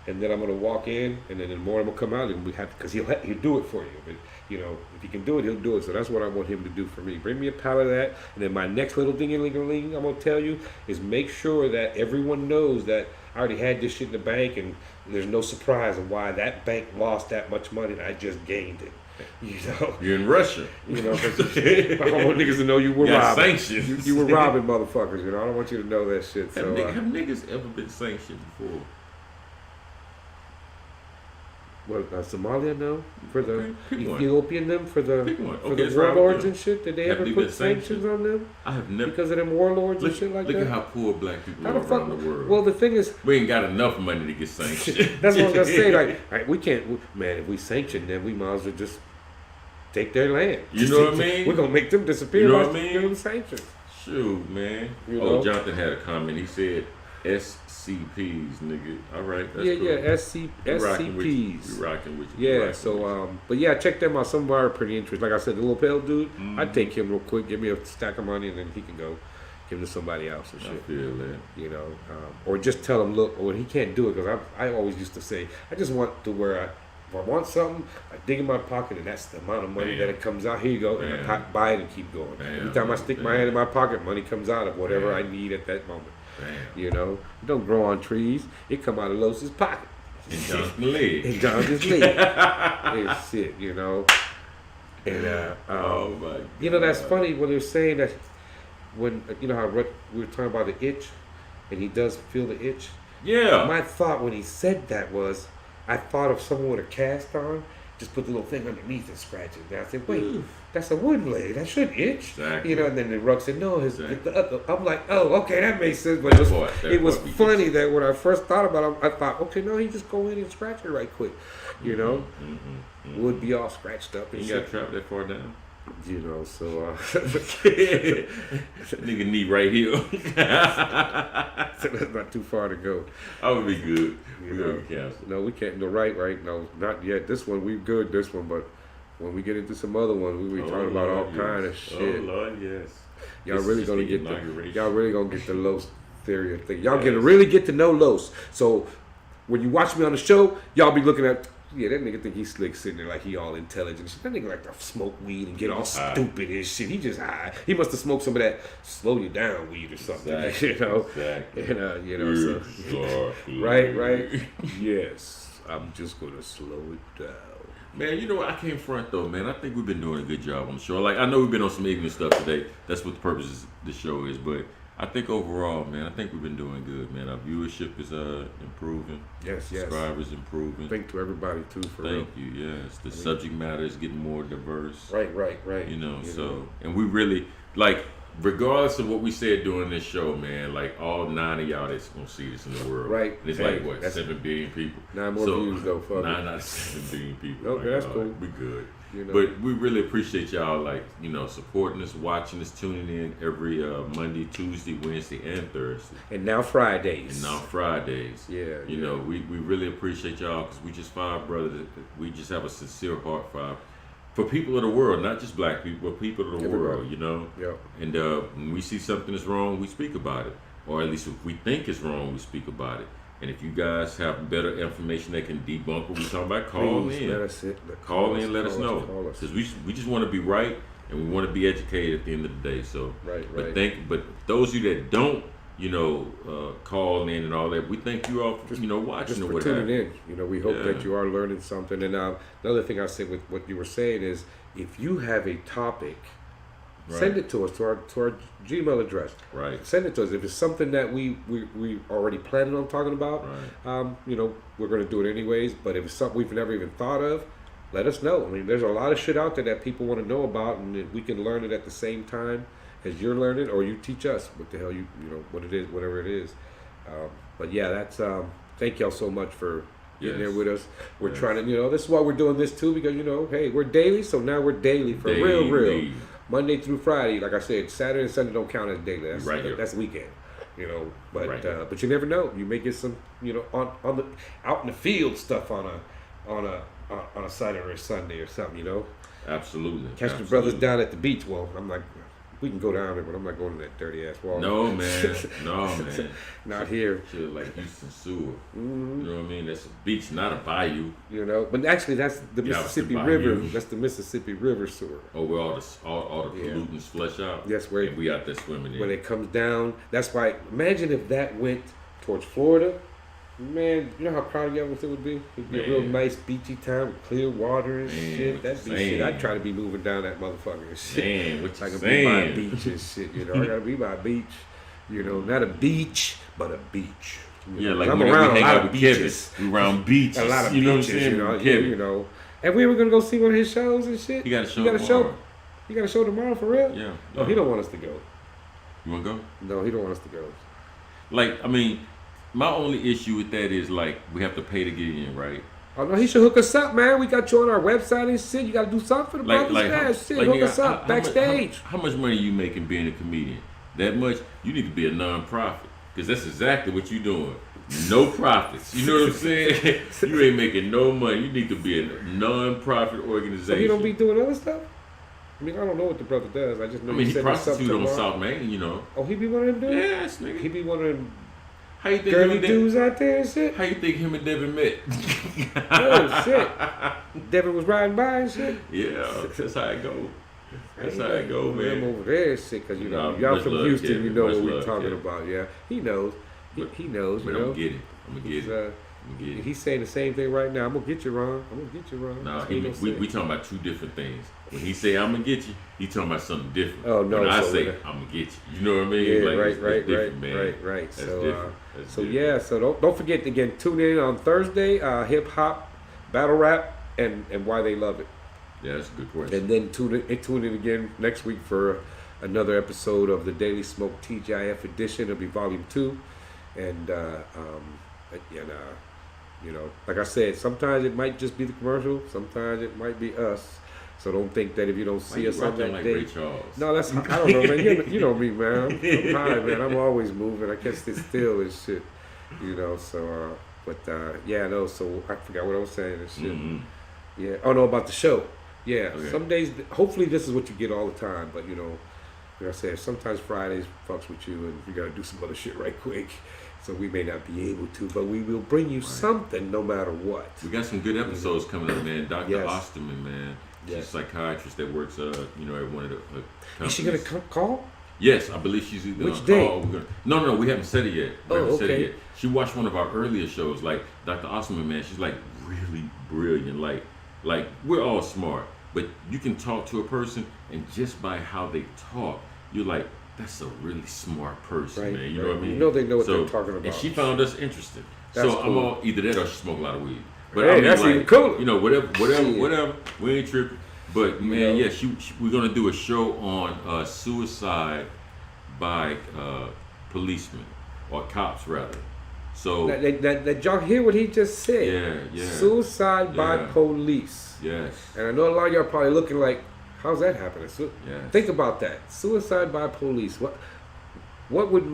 and then I'm gonna walk in, and then in the morning I'm gonna come out, and we have because he'll do it for you. But, you know, if he can do it, he'll do it. So that's what I want him to do for me. Bring me a pallet of that, and then my next little ding-a-ling-a-ling I'm gonna tell you is make sure that everyone knows that I already had this shit in the bank, and there's no surprise of why that bank lost that much money, and I just gained it. You know, you're in Russia. You know, I don't want niggas to know you were robbing. Sanctions. You were robbing motherfuckers. You know, I don't want you to know that shit. So, have niggas ever been sanctioned before? Well, Somalia, no. For the Ethiopian, for the warlords and shit. Did they ever put sanctions on them? I have never. Because of them warlords and shit like that? Look at how poor black people are around the world. Well, the thing is, we ain't got enough money to get sanctioned. That's what I was going to say. Like, we can't, man, if we sanction them, we might as well just take their land. You know what I mean? We're going to make them disappear. You know what I mean? Give them sanctions. Shoot, man. You know? Jonathan had a comment. He said, SCPs, nigga. All right, that's cool. SCPs. We rocking with you. Yeah, so, but yeah, check them out. Some of them are pretty interesting. Like I said, the little pale dude, I'd take him real quick, give me a stack of money, and then he can go give it to somebody else and shit. I feel that. You know, or just tell him, look, well, he can't do it, because I always used to say, I just want to where if I want something, I dig in my pocket, and that's the amount of money that it comes out. Here you go, and I buy it and keep going. Every time I stick my hand in my pocket, money comes out of whatever I need at that moment. You know, it don't grow on trees. It come out of Los's pocket. In Jonathan's leg. In Jonathan's leg. And shit, you know. And oh my God. You know, that's funny when they're saying that when you know how we were talking about the itch, and he does feel the itch. Yeah. My thought when he said that was, I thought of someone with a cast on, just put the little thing underneath and scratch it. And I said, wait, that's a wooden blade. That shouldn't itch. Exactly. You know, and then the Ruck said, no, I'm like, oh, okay, that makes sense. But it was funny that when I first thought about it, I thought, okay, no, he just go in and scratch it right quick. You know? Would be all scratched up and shit. You got trapped that far down? You know, so nigga knee right here. So that's not too far to go. I would be good. No, we can't. No, right. No, not yet. This one we good. This one, but when we get into some other ones, we be talking about all kind of shit. Oh Lord, yes. Y'all really gonna get the Los theory thing. Y'all gonna really get to know Los. So when you watch me on the show, y'all be looking at. Yeah, that nigga think he's slick sitting there like he all intelligent. That nigga like to smoke weed and get all stupid and shit. He just high. He must have smoked some of that slow you down weed or something. Exactly. You know? Exactly. And, you know, so. Right. Yes. I'm just going to slow it down. Man, you know what? I can't front though, man. I think we've been doing a good job on the show. Like, I know we've been on some ignorant stuff today. That's what the purpose of the show is. But I think overall, man, I think we've been doing good, man. Our viewership is improving. Yes. Subscribers improving. Thank to everybody too for real. Thank you. Yes, the subject matter is getting more diverse. Right. You know, and we really like, regardless of what we said during this show, man. Like all 9 of y'all that's gonna see this in the world. Right. And it's like what, 7 billion people. 9 more views though. Fuck 9 out of 7 billion people. Okay, that's cool. We good. You know. But we really appreciate y'all, like, you know, supporting us, watching us, tuning in every Monday, Tuesday, Wednesday, and Thursday. And now Fridays. Yeah. You know, we really appreciate y'all because we just 5 brothers. We just have a sincere heart for people of the world, not just black people, but people of the world, you know? Yeah. And when we see something is wrong, we speak about it. Or at least if we think it's wrong, we speak about it. And if you guys have better information that can debunk what we're talking about, call in. Let us let us know. Because we just want to be right and we want to be educated at the end of the day. So, right. But those of you that don't, you know, call in and all that, we thank you all for, you know, watching just or for whatever. tuning in. You know, we hope that you are learning something. And another thing I said with what you were saying is, if you have a topic, send it to us to our Gmail address. Right. Send it to us. If it's something that we already planning on talking about, you know, we're going to do it anyways. But if it's something we've never even thought of, let us know. I mean, there's a lot of shit out there that people want to know about, and we can learn it at the same time as you're learning, or you teach us what the hell you know what it is, whatever it is. But yeah, that's thank y'all so much for getting there with us. We're trying to, you know, this is why we're doing this too, because, you know, hey, we're daily, so now we're daily for real. Monday through Friday, like I said, Saturday and Sunday don't count as daily. That's weekend, you know. But but you never know. You may get some, you know, on the out in the field stuff on a Saturday or Sunday or something, you know. Absolutely. Catch the brothers down at the beach. Well, I'm like, We can go down there, but I'm not going to that dirty ass water. No, man. No, man. Not here. Shit like Houston Sewer. Mm-hmm. You know what I mean? That's a beach, not a bayou. You know, but actually that's the Mississippi River. That's the Mississippi River sewer. Oh, where all the pollutants flush out. Yes, where and we out there swimming in. When it comes down, that's why. Imagine if that went towards Florida. Man, you know how proud of it would be? It'd be a real nice beachy town with clear water and shit. That'd be shit. I'd try to be moving down that motherfucker and shit. Man, what you I could saying? be by a beach and shit, you know. I gotta be by a beach. You know, not a beach, but a beach. Yeah, like I'm around a lot of beaches. We around beaches. A lot of beaches, you know. And we were gonna go see one of his shows and shit. He got a show tomorrow. You got a show tomorrow for real? Yeah. No, he don't want us to go. You wanna go? No, he don't want us to go. Like, I mean, my only issue with that is like we have to pay to get in, right? Oh no, he should hook us up, man. We got you on our website and shit. You got to do something for the brothers. Shit, hook us up backstage. How much money you making being a comedian? That much? You need to be a non-profit because that's exactly what you doing. No profits. You know what I'm saying? You ain't making no money. You need to be a non-profit organization. So you don't be doing other stuff? I mean, I don't know what the brother does. I just know he prostitutes on South Main, you know. Oh, he be one of them dudes? Yes, nigga. He be one of them how you think girly dudes out there and shit? How you think him and Devin met? Oh, shit. Devin was riding by and shit? Yeah, that's how it go. That's how it go, man. Him over there and shit, because, you know, y'all from Houston, Kevin. You know what we're talking about, yeah. He knows. He knows, you know. I'm going to get it. He's saying the same thing right now. I'm going to get you, Ron. I'm going to get you, Ron. No, we talking about two different things. When he say I'm going to get you, he talking about something different. Oh, no. When I say I'm going to get you. You know what I mean? Yeah, like, right. That's So yeah, so don't forget to again tune in on Thursday, hip hop, battle rap, and why they love it. Yeah, that's a good question. And then tune in again next week for another episode of the Daily Smoke TGIF edition. It'll be volume 2, and you know, like I said, sometimes it might just be the commercial, sometimes it might be us. So don't think that if you don't see us on that like day. Ray Charles? No, that's I don't know, man. You know me, man. I'm high, man. I'm always moving. I can't sit still and shit. You know, so so I forgot what I was saying and shit. Mm-hmm. Yeah. Oh no, about the show. Yeah. Okay. Some days, hopefully, this is what you get all the time. But you know, like I said, sometimes Fridays fucks with you, and you gotta do some other shit right quick. So we may not be able to, but we will bring you something no matter what. We got some good episodes coming up, man. Dr. Yes. Osterman, man. She's a psychiatrist that works, at one of the companies. Is she gonna call? Yes, I believe she's either Which gonna day? call. No, we haven't said it yet. Said it yet. She watched one of our earlier shows, like Dr. Osterman, man. She's like really brilliant. Like we're all smart, but you can talk to a person, and just by how they talk, you're like, that's a really smart person, man. You know what I mean? You know they know what they're talking about. And she found us interesting. That's so cool. I'm all either that or she smoked a lot of weed. But hey, I mean, that's like, even cooler. You know, whatever. We ain't tripping. But man, yeah, we're gonna do a show on suicide by policemen or cops rather. So did y'all hear what he just said? Yeah. Suicide by police. Yes. And I know a lot of y'all probably looking like, how's that happening? So think about that. Suicide by police. What would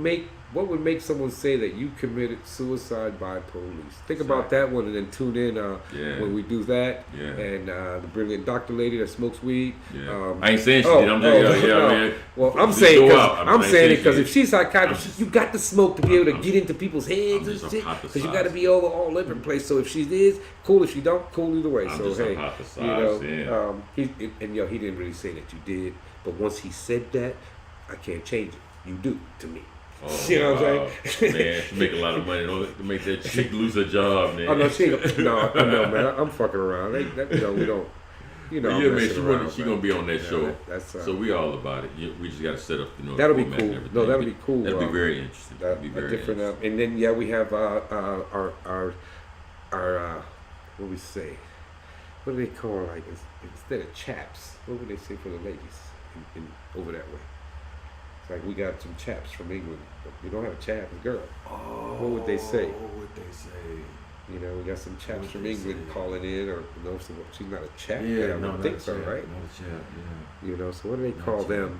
make someone say that you committed suicide by police? Think about that one, and then tune in when we do that. Yeah. And the brilliant doctor lady that smokes weed. Yeah. I ain't saying she did. I'm just man. Well, I'm saying it because if she's psychiatrist, you got to smoke to be able to get into people's heads and shit. Because you got to be all over the place. So if she is cool, if she don't, cool either way. So hey, he didn't really say that you did, but once he said that, I can't change it. You do to me. Oh, you know what I'm saying? Man, she make a lot of money. Don't make that chick lose her job, man. Oh no, she ain't. No, man. I'm fucking around. We don't. You know, yeah, man. She gonna be on that show. That's so we all about it. We just gotta set up, that'll be cool. No, that'll be cool. That'll be very interesting. That'll be very different. And then we have our what we say? What do they call like instead of chaps? What would they say for the ladies in over that way? It's like we got some chaps from England. But we don't have a chap, it's a girl. Oh, what would they say? What would they say? You know, we got some chaps from England calling in, or no, so she's not a chap. Yeah, I don't think so, right? Not a chap, yeah. You know, so what do they call them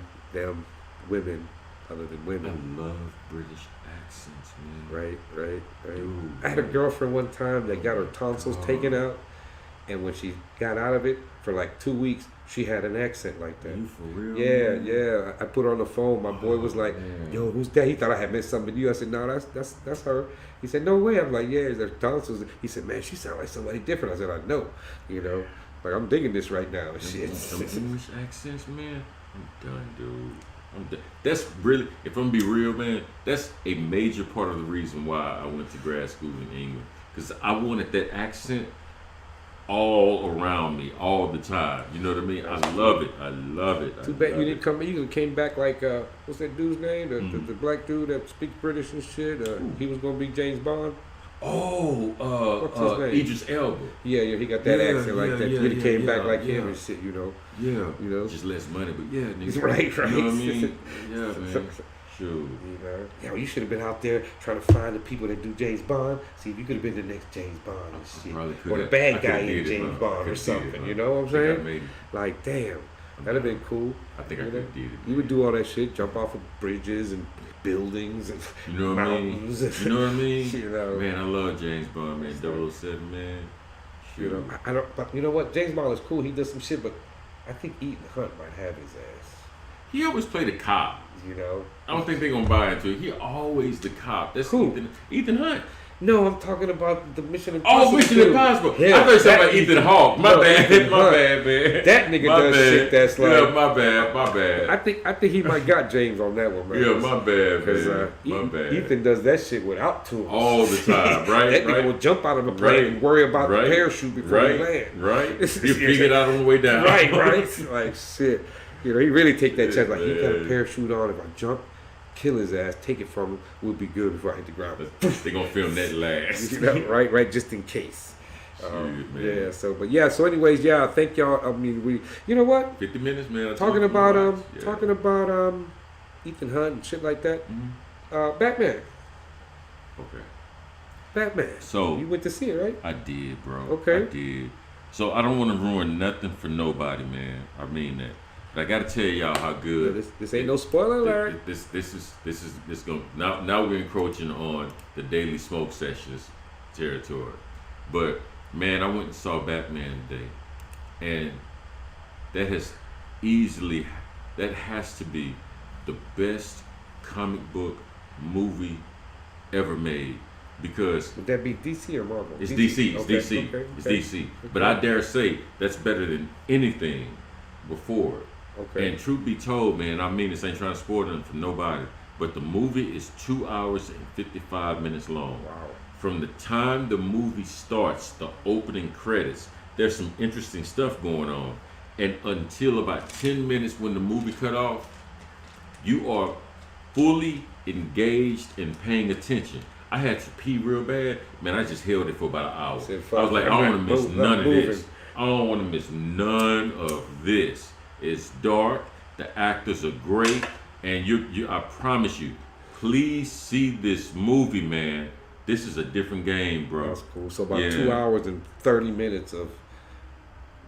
women, other than women? I love British accents, man. Right. Dude, I had a girlfriend one time that got her tonsils taken out, And when she got out of it for like 2 weeks, she had an accent like that. You for real? Yeah, man? yeah. I put her on the phone. My boy was like, man. "Yo, who's that?" He thought I had missed something to you. I said, "No, that's her." He said, "No way." I'm like, "Yeah." Their tonsils. He said, "Man, she sounds like somebody different." I said, "I know." You know, like I'm digging this right now. Shit. Some English accents, man. I'm done, dude. I'm done. That's really, if I'm gonna be real, man, that's a major part of the reason why I went to grad school in England. Because I wanted that accent all around me all the time. You know what I mean? I love it. I love it. Too bad you didn't come. You came back like what's that dude's name? The black dude that speaks British and shit. He was gonna be James Bond. What's his name? Idris Elba. Yeah, he got that accent like that. You came back like him and shit. You know. Yeah. You know. Just less money, but yeah, nigga. Right. You know what I mean? Yeah, man. Sure. You know, yo, you should have been out there trying to find the people that do James Bond. See if you could have been the next James Bond and shit, or the bad guy in James Bond or something. You know what I'm saying? Like, damn, that'd have been cool. I think I could have did it. You would do all that shit, jump off of bridges and buildings and you know what mountains. I mean? You know what I mean? You know, man, I love James Bond, man. 007, man. Sure. You know, I don't. But you know what? James Bond is cool. He does some shit, but I think Ethan Hunt might have his ass. He always played a cop. You know, I don't think they're gonna buy into it. He always the cop. That's who? Ethan Hunt. No, I'm talking about the Mission Impossible. Oh, Mission Impossible. Yeah, I thought you were talking about Ethan Hawke. My bad, my bad, man. That nigga does shit that's like. Yeah, my bad. I think he might got James on that one, man. Yeah, my bad, man. My bad. Ethan does that shit without tools. All the time, right? That nigga will jump out of the plane and worry about the parachute before he land. Right. He'll figure it out on the way down. Right. Like shit. You know, he really take that chance. Like, he got a parachute on. If I jump, kill his ass, take it from him, we'll be good before I hit the ground. They're gonna film that last. You know, right, just in case. Man. So anyways, thank y'all. I mean, you know what? 50 minutes, man. Talking about Ethan Hunt and shit like that. Mm-hmm. Batman. Okay. Batman. So you went to see it, right? I did, bro. Okay. I did. So I don't want to ruin nothing for nobody, man. I mean that. But I gotta tell y'all how good. This ain't no spoiler alert. This is going now we're encroaching on the Daily Smoke Sessions territory. But man, I went and saw Batman today, and that has to be the best comic book movie ever made. Because would that be DC or Marvel? It's DC. It's DC. It's DC. But I dare say that's better than anything before. Okay. And truth be told, man, I mean this ain't trying to spoil nothing for nobody, but the movie is 2 hours and 55 minutes long. Wow. From the time the movie starts, the opening credits, there's some interesting stuff going on. And until about 10 minutes when the movie cut off, you are fully engaged and paying attention. I had to pee real bad. Man, I just held it for about an hour. I was like, I don't want to miss none of this. I don't want to miss none of this. It's dark. The actors are great, and you. I promise you, please see this movie, man. This is a different game, bro. That's cool. So about 2 hours and 30 minutes of.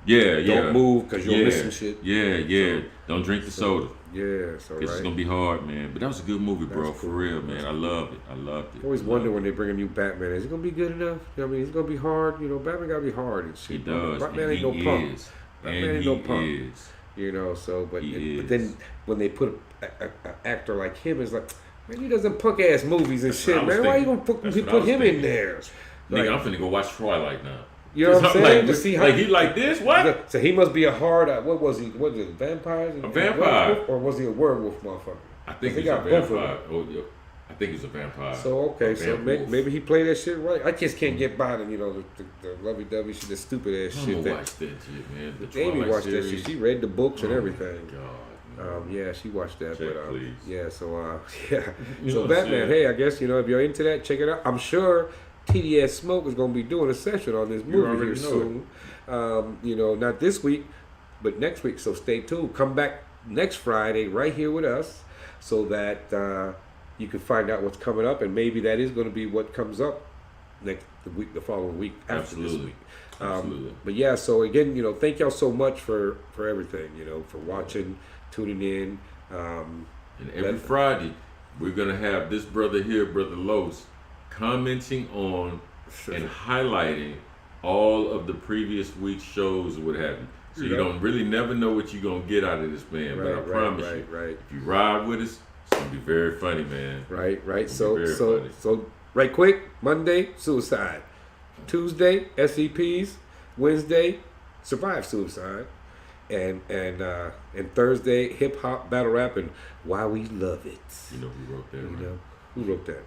Don't move because you're missing shit. So, don't drink the soda. Yeah, so it's gonna be hard, man. But that was a good movie, bro. For real, man. I loved it. I always wonder when they bring a new Batman. Is it gonna be good enough? You know, I mean, it's gonna be hard. You know, Batman gotta be hard and shit. He does. Batman ain't no punk. Batman ain't no punk. You know, so but then when they put an actor like him, it's like, man, he does them punk ass movies and shit, man. Why you gonna put him in there? Nigga, I'm finna go watch Twilight now. You know what I'm saying? Like, to see how he like this? What? So he must be a hard. What was he? Was it vampires? A vampire, or was he a werewolf motherfucker? I think he's a vampire. I think he's a vampire. So maybe he played that shit right. I just can't get by the the lovey-dovey shit, the stupid ass shit. Watch that shit, man. Amy watched that shit. She read the books and everything. God. Yeah, she watched that. Check, but please. yeah, so so Batman. Hey, I guess if you're into that, check it out. I'm sure TDS Smoke is gonna be doing a session on this movie here soon. Not this week, but next week. So stay tuned. Come back next Friday right here with us, so that you can find out what's coming up, and maybe that is going to be what comes up the following week after this week. Absolutely. But yeah, so again, thank y'all so much for everything, for watching, tuning in. And every Friday, we're gonna have this brother here, Brother Los, commenting on and highlighting all of the previous week's shows or what have you. So you don't really never know what you're going to get out of this, man. But I promise you, if you ride with us, it's going to be very funny, man. Right. So right quick, Monday, suicide. Tuesday, SEPs. Wednesday, survive suicide. And Thursday, hip hop, battle rap, and why we love it. You know who wrote that? Who wrote that?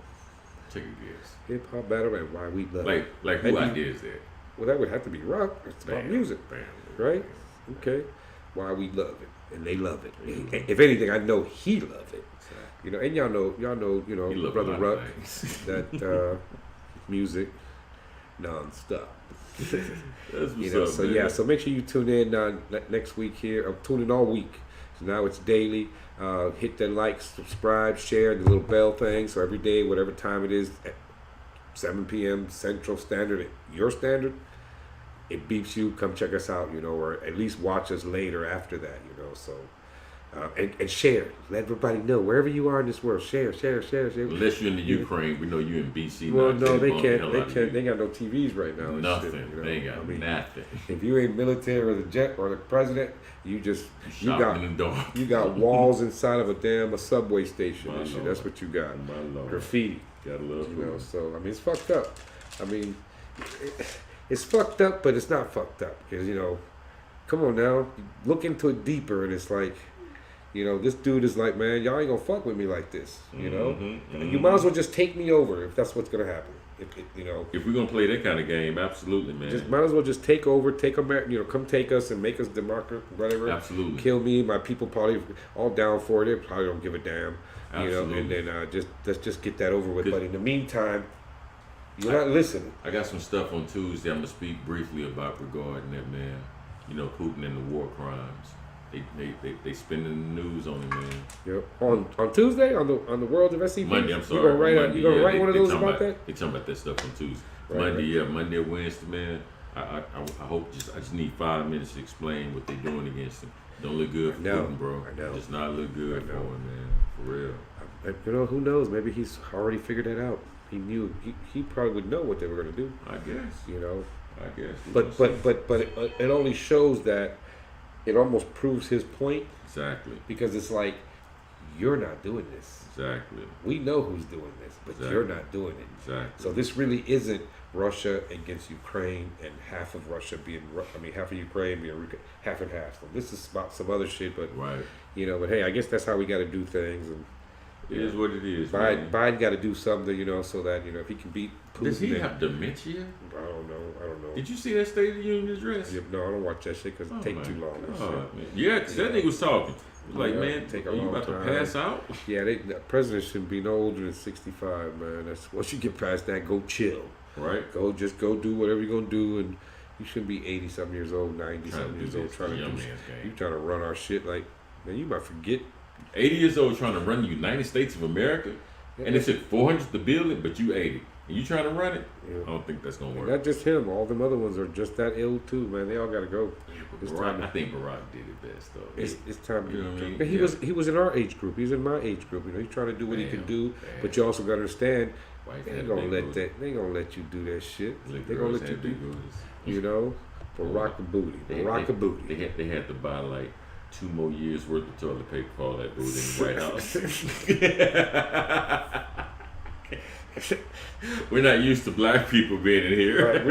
Take a guess. Hip hop, battle rap, why we love it. Like who idea is that? Well, that would have to be rock. It's about music, right? Okay. Why we love it, and they love it. If anything, I know he loved it. You know, and y'all know, Brother Ruck, that music nonstop. That's what's up, so man. yeah, so make sure you tune in next week here. I'm tuning all week. So now it's daily. Hit that like, subscribe, share, the little bell thing. So every day, whatever time it is, at 7 p.m. Central Standard, your standard, it beeps you. Come check us out, or at least watch us later after that, So. And share. Let everybody know wherever you are in this world. Share. Unless you're in the Ukraine, we know you in BC. Well, no, they can't. They ain't got no TVs right now. Nothing. Shit, They ain't got nothing. If you ain't military or the jet or the president, you got walls inside of a subway station and shit. That's what you got. Graffiti. Got a little. So I mean, it's fucked up. I mean, it's fucked up, but it's not fucked up because come on now, look into it deeper, and it's like. This dude is like, man, y'all ain't gonna fuck with me like this, You might as well just take me over if that's what's gonna happen. If we're gonna play that kind of game, absolutely, man. Just might as well just take over, come take us and make us democracy, whatever. Absolutely. Kill me, my people probably all down for it. They probably don't give a damn, Absolutely. And then let's just get that over with. But in the meantime, you're not listening. I got some stuff on Tuesday. I'm gonna speak briefly about regarding that, man. Putin and the war crimes. They spinning the news on it, man. Yep. On Tuesday on the World of SCP. Monday, I'm sorry. You gonna write one of those about that? They talking about that stuff on Tuesday. Monday or Wednesday, man. I hope I just need 5 minutes to explain what they're doing against him. Don't look good for Putin, bro. I know. Does not look good for him, man. For real. Who knows? Maybe he's already figured that out. He knew. He probably would know what they were gonna do. I guess. I guess. But it only shows that. It almost proves his point. Exactly. Because it's like, you're not doing this. Exactly. We know who's doing this, but you're not doing it. Exactly. So this really isn't Russia against Ukraine and half of Russia half of Ukraine being half and half. So this is about some other shit, but right. But hey, I guess that's how we got to do things. And it is what it is. Biden got to do something, so that if he can beat Putin. Does he have dementia? I don't know. Did you see that State of the Union address? Yeah, no, I don't watch that shit because it takes too long. Yeah, because that nigga was talking. Like, man, are you about to pass out? Yeah, the president shouldn't be no older than 65, man. That's once you get past that, go chill. Right. Go do whatever you're gonna do, and you shouldn't be 80-something years old, 90-something years old trying to do. You trying to run our shit like, man, you might forget. 80 years old trying to run the United States of America, and it's at 400 the building, but you 80. And you trying to run it? Yeah. I don't think that's gonna work. Not just him. All them other ones are just that ill too, man. They all gotta go. I think Barack did it best though. It's time to. You know what I mean? He was in our age group. He was in my age group. He's trying to do what he can do, but you also gotta understand. They ain't gonna let you do that shit. They gonna let you do. Barack a booty. Barack a booty. They had to buy like 2 more years worth of toilet paper for all that booty in the White House. We're not used to black people being in here. Right.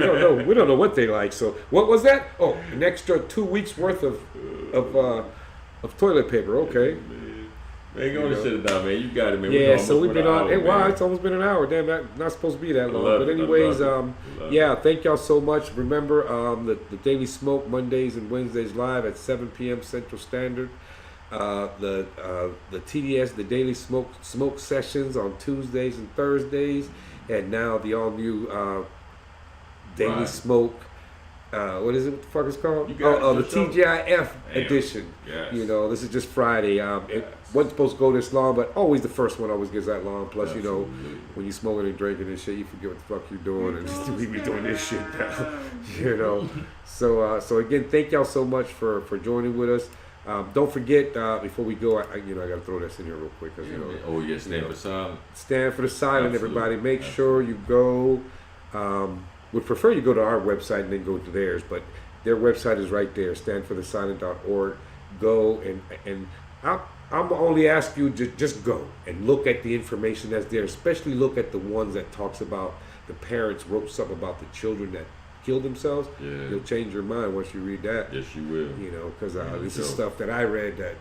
We don't know what they like. So what was that? Oh, an extra 2 weeks worth of toilet paper. Okay. Man, go on and sit down, man. You got it, man. Yeah. So we've been on. Wow, it's almost been an hour. Damn, not supposed to be that long. But anyways, thank y'all so much. Remember, the Daily Smoke Mondays and Wednesdays live at 7 p.m. Central Standard. The TDS, the Daily Smoke Sessions on Tuesdays and Thursdays, and now the all new Daily Smoke. What is it? What the fuck is it called? The TGIF edition. Yes. This is just Friday. It wasn't supposed to go this long, but always the first one always gets that long. Plus, when you smoking and drinking and shit, you forget what the fuck you're doing, and we be doing this shit now. So again, thank y'all so much for joining with us. Don't forget, before we go, I got to throw this in here real quick. Stand for silent. Stand for the silent, everybody. Make sure you go would prefer you go to our website and then go to theirs, but their website is right there, standforthesilent.org. Go and I'm only ask you to just go and look at the information that's there, especially look at the ones that talks about the parents wrote something about the children that killed themselves. Yeah. You'll change your mind once you read that. Yes, you will. You know, because this is stuff that I read that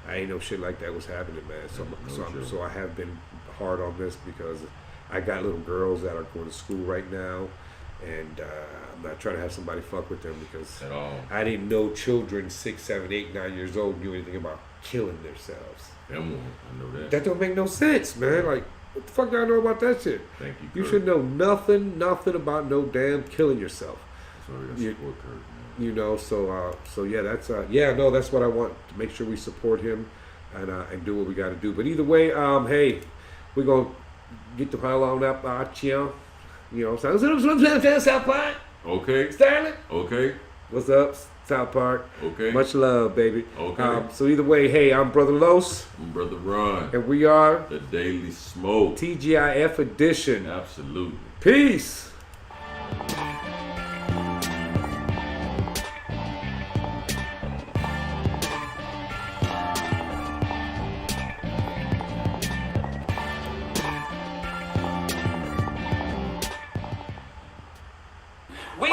I ain't know shit like that was happening, man. So I have been hard on this because I got little girls that are going to school right now, and I'm not trying to have somebody fuck with them because at all. I didn't know children 6, 7, 8, 9 years old knew anything about killing themselves. I know that. That don't make no sense, man. Like, what the fuck do I know about that shit? Thank you, Kurt. You should know nothing about no damn killing yourself. Sorry, that's support Kurt, man. You know, so yeah, that's that's what I want, to make sure we support him and do what we got to do. But either way, hey, we're gonna get the hell on up, you know, South Park. Okay. Sterling. Okay. What's up, South Park? Okay. Much love, baby. Okay. So either way, hey, I'm Brother Los. I'm Brother Ron. And we are the Daily Smoke. TGIF edition. Absolutely. Peace. We